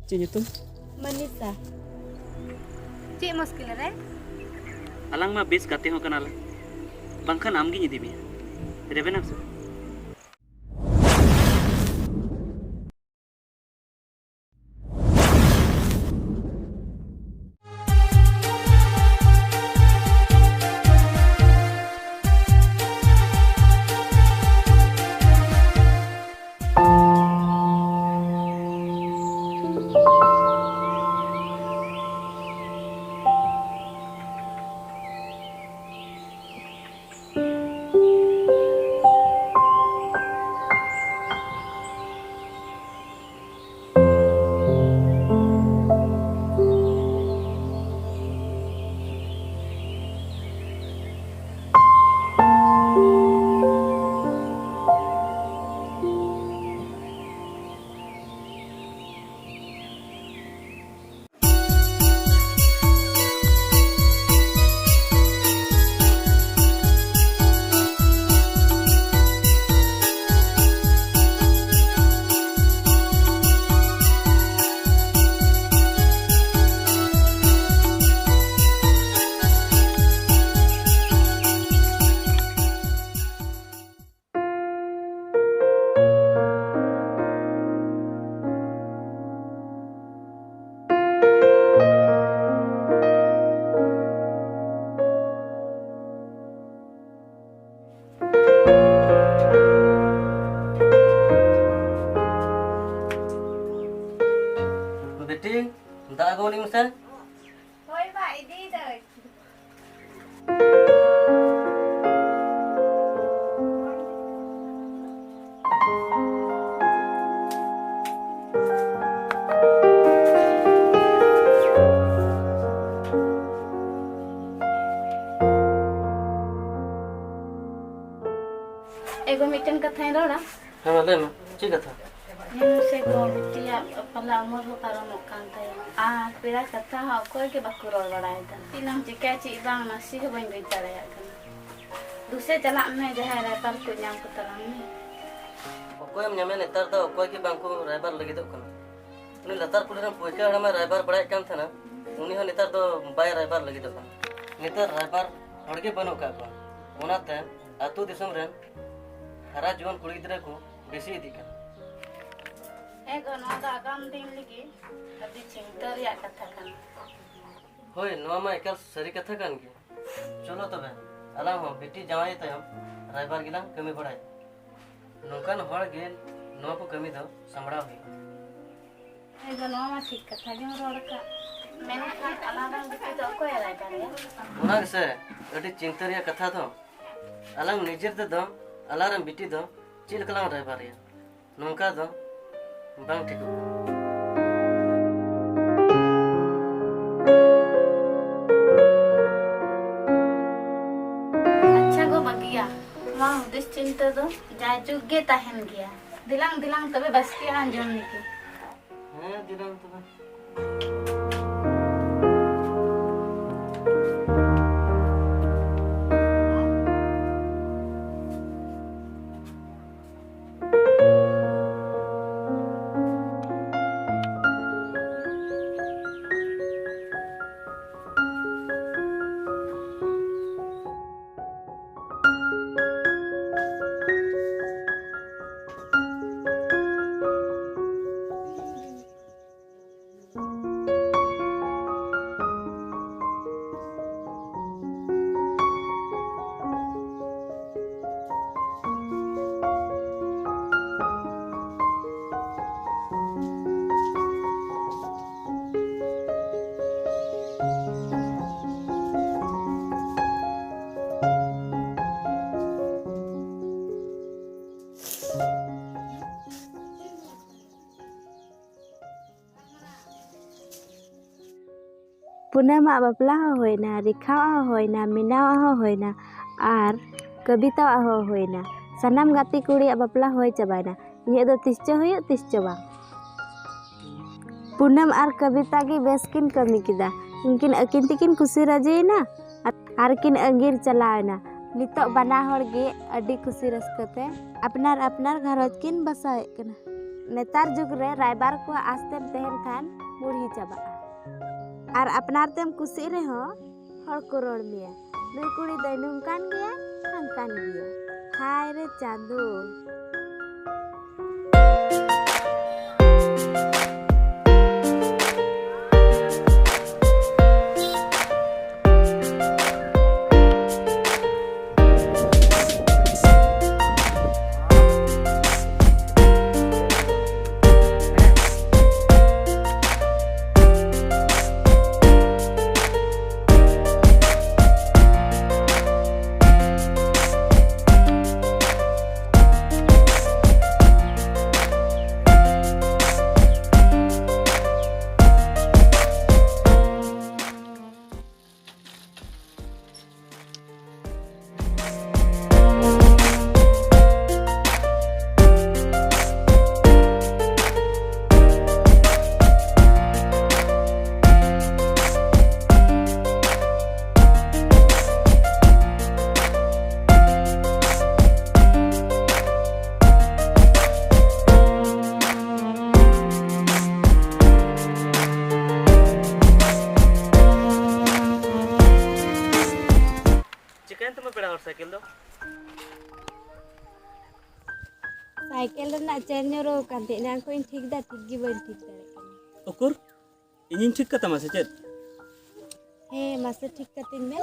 ᱪᱮᱫ ᱧᱩᱛᱩᱢ? मनीषा चे मुश्किल रे alang ma bes kate ho kanala bangkhan amgiñ idi meya rebenam se बेटी दा गोनी मुसे होय भाई दी दे एगो मीटिंग कथा रोड़ा हां ले में ठीक कथा से को बिटिया पला उमर हो पारो कान ताय आ पेड़ा कथा हा कोई के बाकु रोड़ बड़ाय दा तिनम चिका ची बांग नसी हो बन गई तारे दूसरे चला में जहां रे पर को नाम को तला में कोई हम ᱧᱟᱢᱮ ᱱᱮᱛᱟᱨ ᱫᱚ ᱚᱠᱚᱭ ᱜᱮ ᱵᱟᱝᱠᱚ ᱨᱟᱭᱵᱟᱨ ᱞᱟᱹᱜᱤᱫᱚᱜ ᱠᱟᱱᱟ ᱩᱱᱤ ᱞᱟᱛᱟᱨ ᱠᱩᱞᱦᱤ ᱨᱮᱱ ᱯᱚᱭᱠᱟ ᱦᱟᱲᱟᱢᱮ ᱨᱟᱭᱵᱟर ᱵᱟᱲᱟᱭᱮᱫ ᱠᱟᱱ ᱛᱟᱦᱮᱱᱟ ᱩᱱᱤ ᱦᱚᱸ ᱱᱮᱛᱟर ᱫᱚ ᱵᱟᱭ ᱨᱟᱭᱵᱟर ᱞᱟᱹᱜᱤᱫᱚᱜ ᱠᱟᱱᱟ ᱱᱮᱛᱟर ᱨᱟᱭᱵᱟर ᱦᱚᱲ ᱜᱮ ᱵᱟᱹᱱᱩᱜ ᱠᱟᱜ ᱠᱚᱣᱟ ᱚᱱᱟᱛᱮ ᱟᱛᱳ ᱫᱤᱥᱚᱢ ᱨᱮᱱ ᱦᱟᱨᱟ ᱡᱩᱣᱟᱹᱱ ᱠᱩᱲᱤ ᱜᱤᱫᱽᱨᱟᱹ ᱠᱚ ᱵᱮᱥᱤ ᱤᱫᱤᱜ ᱠᱟᱱᱟ एगो नो दा आगाम दिन लगी अभी चिंता रिया कथा कन ᱦᱳᱭ ᱱᱚᱣᱟ ᱢᱟ ᱮᱠᱟᱞ ᱥᱟᱹᱨᱤ ᱠᱟᱛᱷᱟ ᱠᱟᱱ ᱜᱮ ᱪᱚᱞᱚ ᱛᱚᱵᱮ ᱟᱞᱟᱝ ᱦᱚᱸ ᱵᱤᱴᱤ ᱡᱟᱶᱟᱭ ᱛᱟᱭᱚᱢ ᱨᱟᱭᱵᱟᱨ ᱜᱮᱞᱟᱝ ᱠᱟᱹᱢᱤ ᱵᱟᱲᱟᱭᱟ ᱱᱚᱝᱠᱟᱱ ᱦᱚᱲ ᱜᱮ ᱱᱚᱣᱟ ᱠᱚ ᱠᱟᱹᱢᱤ ᱫᱚ ᱥᱟᱢᱲᱟᱣ ᱦᱩᱭᱩᱜᱼᱟ एगो नो मा ठीक कथा जो रोड़ का मैंने खान अलावा बिटी तो कोई राय करे ᱚᱱᱟ ᱜᱮᱥᱮ ᱟᱹᱰᱤ ᱪᱤᱱᱛᱟᱹ ᱨᱮᱭᱟᱜ ᱠᱟᱛᱷᱟ ᱫᱚ ᱟᱞᱟᱝ ᱱᱤᱡᱮᱨ ᱛᱮᱫᱚ ᱟᱞᱟᱨᱮᱱ ᱵᱤᱴᱤ ᱫᱚ ᱪᱮᱫ ᱞᱮᱠᱟ ᱞᱟᱝ ᱨᱟᱭᱵᱟᱨᱮᱭᱟ ᱱᱚᱝᱠᱟ ᱫᱚ ᱵᱟᱝ ᱴᱷᱤᱠᱚᱜᱼᱟ अच्छा गो बगिया वहाँ उद्देश्य चिंता दो जाय चुगे ताहन गया दिलांग दिलांग तबे बस के अंजम निके ᱦᱮᱸ ᱫᱤᱱᱟᱹᱢ ᱛᱚᱵᱮ पूनम बापला होइना रेखा होइना मीना होइना और कविता होइना सानाम गाती कुड़ी बापला होय चबायना इᱧ दो तिसचो हुयो तिसचो बा पूनम और कविता की बेस किन कमी किदा इनकिन अकिन तिकिन खुशी रजेना और किन अंगीर चलावना नितो बना हर गे अडी खुशी रस्कते अपनार अपनार घरज किन बसाए कना नेतार जुग रे रायबार को आस्तेम तहन खान मुड़ी चाबा और अपनार तेम कुसी रे हो हर को रोड मिया नुई कुड़ी दई नुंकान गया हंकान गया हाय रे चांदू साइकिल दो साइकिल रना चेन ᱧᱩᱨᱩ ᱠᱟᱱ ᱛᱤᱧᱟ ᱠᱚᱧ ᱴᱷᱤᱠ ᱫᱟ ᱴᱷᱤक ᱜᱮ ᱵᱟᱹᱧ ᱴᱷᱤक ᱫᱟᱲᱮᱭᱟᱜ ᱠᱟᱱᱟ ᱚᱠᱩᱨ ᱤᱧᱤᱧ ᱴᱷᱤक ᱠᱟᱛᱟᱢᱟ ᱥᱮ ᱪᱮᱫ ᱦᱮᱸ ᱢᱟᱥᱮ ᱴᱷᱤक ᱠᱟᱛᱤᱧ ᱢᱮ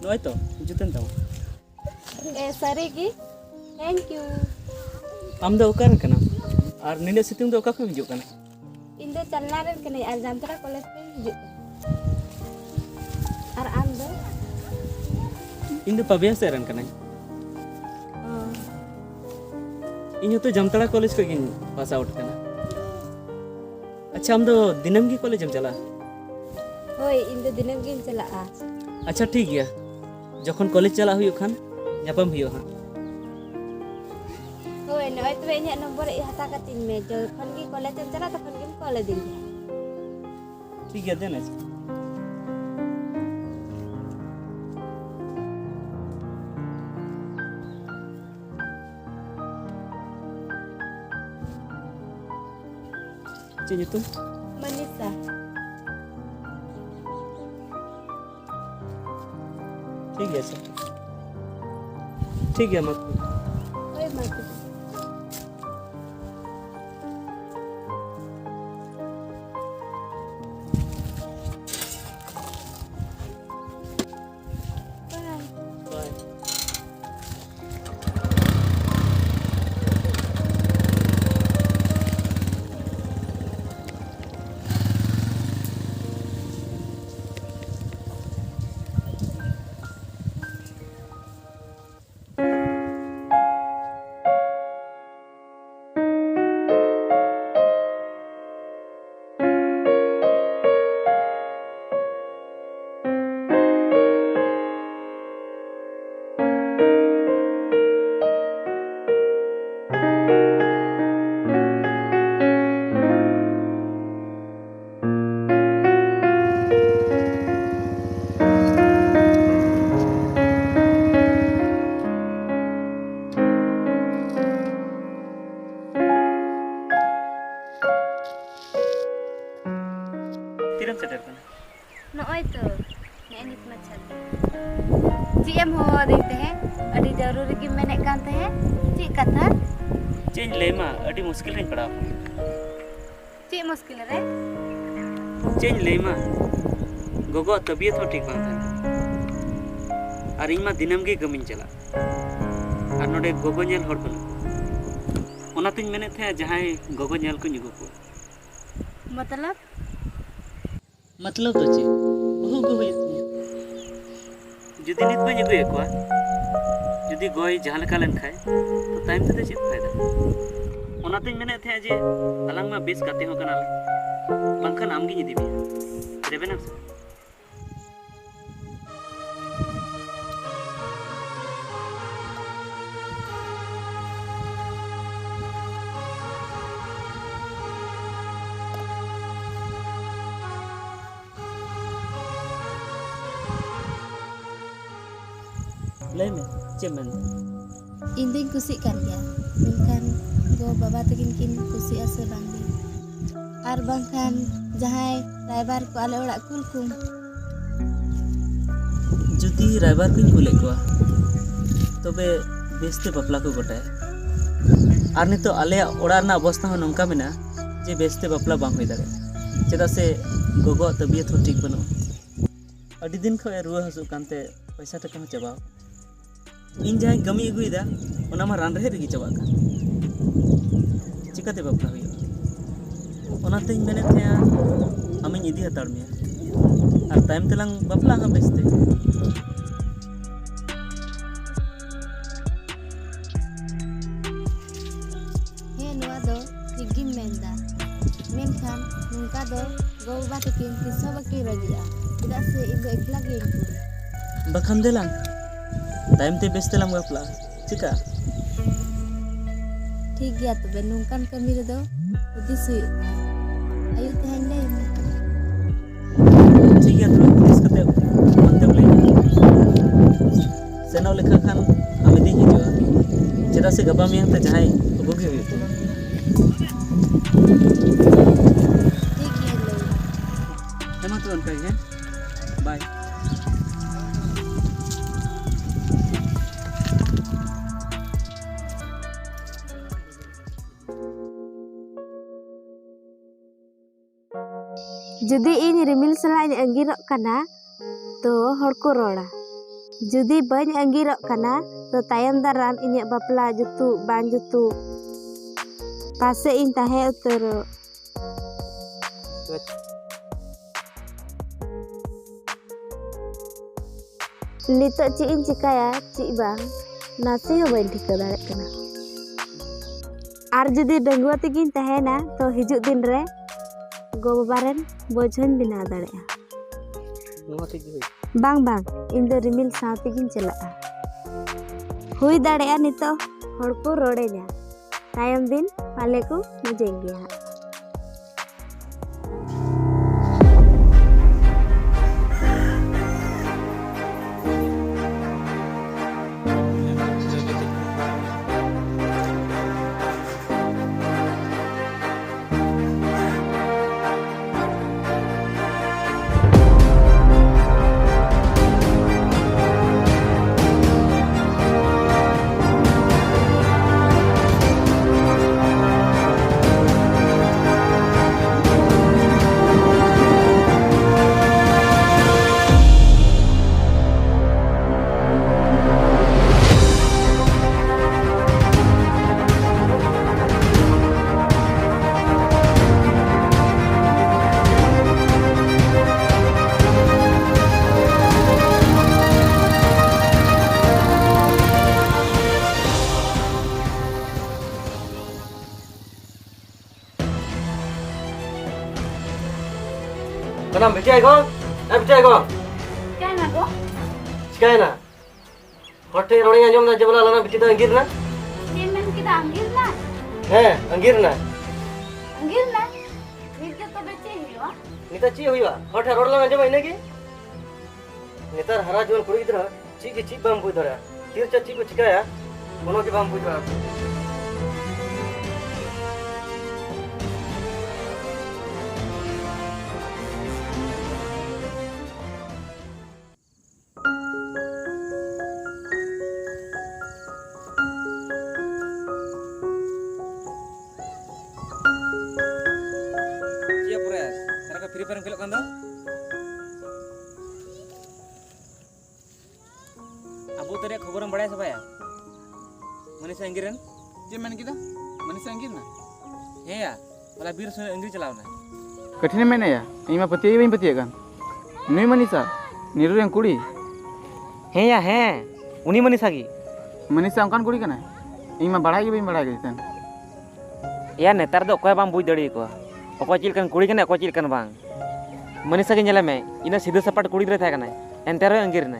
नॉय तो जुतन ताऊ ए सारी की थैंक यू आम दो ओकर कना और निने सितुंग दो ओका खम हिजुक कना इन दो चलना रे कने आज जामतरा कॉलेज पे हिजुक और आम दो इन दो पबिया से रन कना इन तो जामतरा कॉलेज पे गिन पास आउट कना अच्छा हम दो दिनम की कॉलेज हम चला होय इन दो दिनम गिन चला आ अच्छा ठीक गया जखन कॉलेज चला हुई खान जापम हुई हां होय नय तबे इᱧᱟᱹᱜ नंबर इ हता कतिन में जखन की कॉलेज em चला तखन गिन कॉल दिन ठीक है देना चीज तुम मनीषा ठीक है सर ठीक है मत होय मत बाय तिरम सेटर कना नय तो ने नित मछल जी एम हो देते हैं अड़ी जरूरी की मैंने कांते हैं ची कथा चेंज लेमा अडी मुश्किल रे पड़ा ची मुश्किल रे चेंज लेमा गोगो तबीयत हो ठीक बांग था और इमा दिनम के गमिन चला और नोडे गोगो नेल हड़ बनु ओना तिन मेने थे जहां गोगो नेल को निगो को मतलब तो चे बहु को होय जुदी नित बन अगुए को जुदी गोय जहां लेका लेन खाय तो टाइम ते चेत फायदा ओना तिन मेने थे जे अलंग मा बेस काते हो कना बंखन आमगी निदी बे देबे ना लय में चे मन इन दिन कुसी kan gaya मेनखान गो बाबा तकिन किन कुसी आसे बांगे आर बांखान जहाय रायबार को आले ओड़ा कुलकुम जुदी रायबार को कुले को तबे बेस्ते बापला को गोटाय आर नितो आले ओड़ा ना अवस्था हो नंका मेना जे बेस्ते बापला बांग होई दारे चेदा से गोगो तबियत हो ठीक बनो अडी दिन खो रुआ हसु कांते पैसा टका में चबाव इन जहां कमी अगुइदा ओना मा रान रहे रगी चबा का चिकाते बापला हुई ओनाते मेने थे आमिन इदी हताड़ में और टाइम तलंग बापला का बेस्ते हे नवा दो टिगिम मेंदा मेनखान नुका दो गो बाबा तकिन किसो बकी रगिया चेदा से इबो एकला गे पुरी बखम देलांग टाइम ते बेस्ते लंग बापला चिका ठीक गया तबे नुकान कमी रे दो उदी सुई ayo tehan lay ठीक है तो पुलिस कते मनते बोले सेना लेखा खान हमें दी हिजुआ चेदा से गबा में ते जहां गोगे हुई ठीक है लay हेमा तो उनका है बाय जुदी इन रिमिल सलाइन अंगिरक कना तो हर को रोड़ा जुदी बन अंगिरक कना तो तायम दाराम इने बापला जुतु बान जुतु पासे इन ताहे उतरो नितो ची इन चिकाया ची बांग नासे हो बन ठिका दाड़े कना आर जुदी डंगुआ तिगिन ताहेना तो हिजुक दिन रे गो बाबारेन बोझन बिना दाड़े बांग बांग इन दो रिमिल साथी गिन चला हुई दाड़े नितो हड़ को रोड़े जा तायम दिन पाले को मुझेंगे हाँ Kenapa bicara kau? Bicara kau? क्या ना गो Sekarang na. Hotel orang yang jom na jebala lana bicara anggir na. ये मन की अंगीर ना Anggir na. मिर्जा तो बेचे ही हो Nita ची हुई बा. Hotel orang lana jom ini ki. Nita हरा जोन कुड़ी इधर ची की ची बम पुई धरा. तीर ची को चिकाया. कोनो के बम पुई धरा. फ्री फायर खेल kan abu tadi खबर बड़ा सब या मनीषा अंगिरन जे मन किदा मनीषा अंगिर ना हे या वाला बीर से अंगिर चलावना कठिन मैंने या इमा पतिया बइन पतिया kan नुई मनीषा निरु yang कुड़ी हे या हे उनी मनीषा की मनीषा अंकान कुड़ी कना इमा बड़ा ही बइन बड़ा गई तन या नेतार दो कोई बाम बुझ दड़ी को अको चिलकन कुड़ी कने अको चिलकन बांग मनीषा के नेला में इना सीधे सपाट कुड़ी रे था कना एंते रे अंगिर ना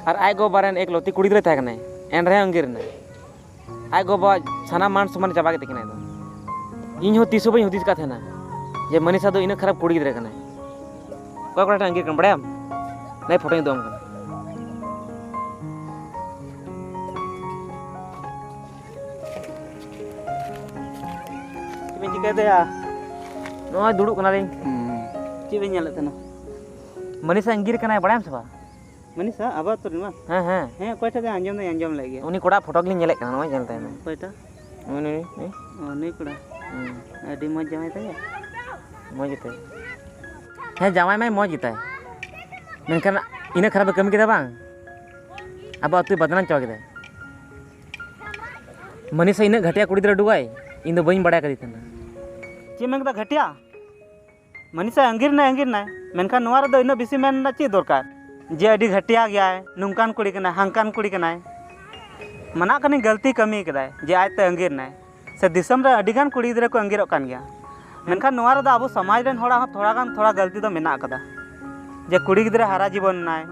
और आय गो बारन एक लोती कुड़ी रे था कना एन रे अंगिर ना आय गो बा साना मान समान चाबा के तकिना दो इन हो तीसो बई हुदिस का थे ना ये मनीषा दो इना खराब कुड़ी रे कना कोई कोटा अंगिर कन बड़ाम नहीं फोटो दोम चिकायदया नॉय दुड़ुब कनालिंग ची बे नेलत तना मनीषा अंगीर कनाय बड़ायम से बा मनीषा आबा तो मा हाँ हाँ हे कोयटा दे अंजम लगे उनी कोड़ा फोटो गिलिंग नेलेक कना नॉय नेलते में कोयटा उनी नहीं पड़ा अडी मज जमाय तया मौजते हैं जावाई में मौज गीता मेनखान इन खराब कमी किया बांग अब अतु बदनाम चाव किया मनीषा इन घटिया कुड़ी दर डुगाई इन दो बइन बड़ा करी थना ची मेंगदा घटिया मनीषा अंगीर ना मेनखान नोआ रे इन बेसी मेन ची दरकार जे अडी घटिया गया है नुंकान कुड़ी कना हांकान कुड़ी कना मना कनी गलती कमी कदा जे आज ते अंगीर ना से दिसम रे अडीगान कुड़ी गिदरा को अंगीरोग कान गया मेनखान नोआ रे अब समाज रेन होड़ा थोड़ा गलती दो मेना कदा जे कुड़ी गिदरा हारा जीवन नाय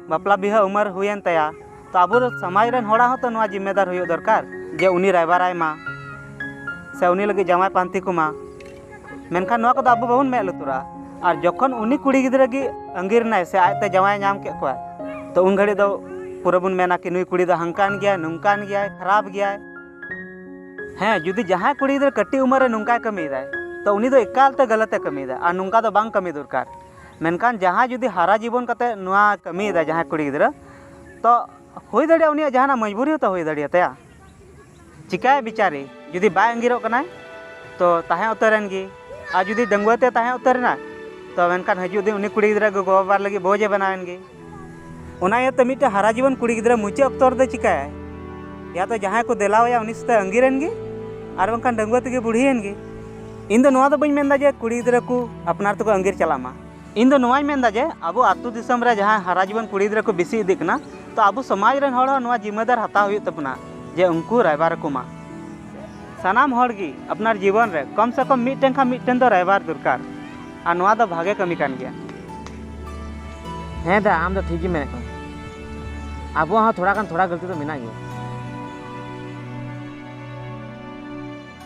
बापला बिहा उमर हुयन तया तो अब समाज रेन होड़ा तो नोआ जिम्मेदार हुयो दरकार जे उनी रायबाराय मा से उनी लगे जमाय पांती को मा मेनखान नोआ को अब बाबन मे लुतुरा और जखन उनी कुड़ी गिदरा गी अंगीर नाय से आयते जमाय नाम के को तो उन घड़ी दो पूरा बुन मेना कि नुई कुड़ी दो हंकान गया नुंकान गया खराब गया हैं जुदी जहाँ कुड़ी गिदरा कट्टी उमर नुंका कमी दाय तो उनी दो एकाल ते गलत कमी दा और नुंका दो बांग कमी दरकार मेनखान जहाँ जुदी हारा जीवन कते नुआ कमी दा जहाँ कुड़ी गिदरा तो हुई दड़िया उनी जहाँ मजबूरी तो हुई दड़िया तया चिकाय बिचारी जुदी बाय अंगीरोग कनाय तो ताहें उतरन गी और जुदी डंगुआते ताहें उतरना तो मेनखान हजू दिन उनी कुड़ी गिदरा गो बाबार लगे बोझे बनावेन गी उना तो मिट्टे हारा जीवन कुड़ी गिदरा मुचे अक्तो रे चिकाय या तो जहाँ को देलावया उनी सते अंगीरन गी और बंखान डंगुआ तेगे बुढ़ीन गी इन दो नोआ दो बइन मेनदा जे कुड़ी गिदरा को अपनार तो अंगीर चलामा इन दो नोआई मेनदा जे अब आतु दिसम रे जहाँ हारा जीवन कुड़ी गिदरा को बेसी इदी कना तो अब समाज रेन होड़ नोआ जिम्मेदार हताव हुई तपना जे उनको रायबार को मा सानाम होड़ गी अपनार जीवन रे कम से कम मिट्टेन खा मिट्टेन दो रायबार दरकार और नोआ दो भागे कमी कान गया हैं दा आम तो ठीक ही मेने अब हाँ थोड़ा गलती तो मेना गया